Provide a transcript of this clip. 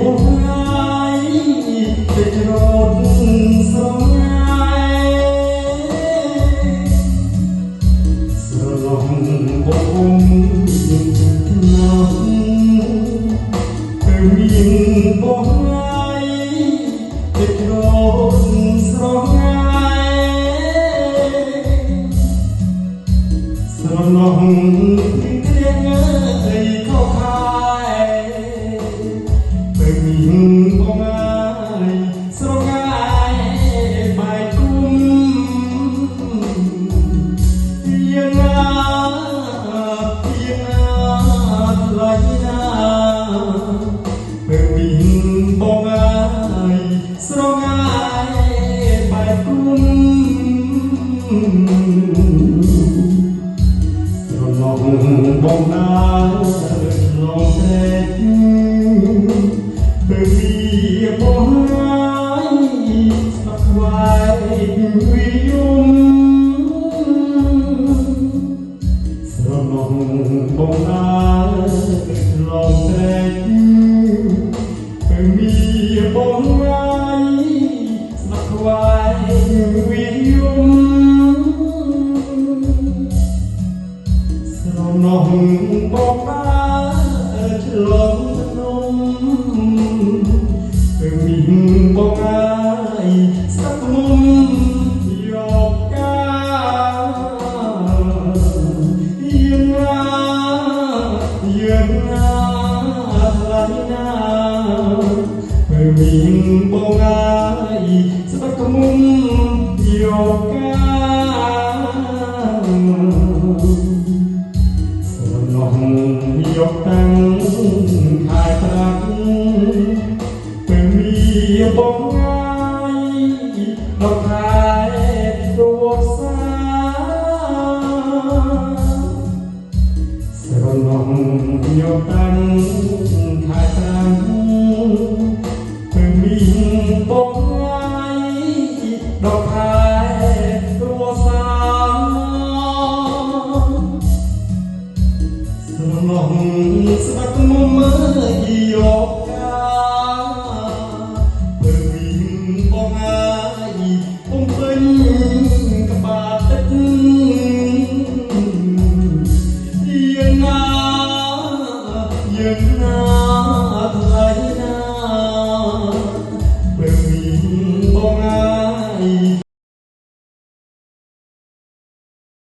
បងហើយទៅរត់ស្រងាយស្រឡំបងណាស់ទៅមានបងហើយទៅរត់ស្រងាយស្រឡំគ្រៀងអើយខោខាយទៅមានបងហើយស្រងាយបាយគុំយ៉ាងណាថ្លៃណាទៅមានបងហើយស្រងាយបាយគុំបងណាឡងត្រេកពេលពីបងហើយស្ដាប់ខ្វាយវិយមស្រណងបងណាឡងត្រេកពេលពីបងហើយស្ដាប់ខ្វាយវិយមនងបងដើរឆ្លងភ្នំពេលមានបងហើយស្ដាប់មុំយកកាយ៉ាងណាថ្លៃណាពេលមានបងហើយស្ដាប់មុំយកកាយកតាំងខែប្រាក់ពេលមានបង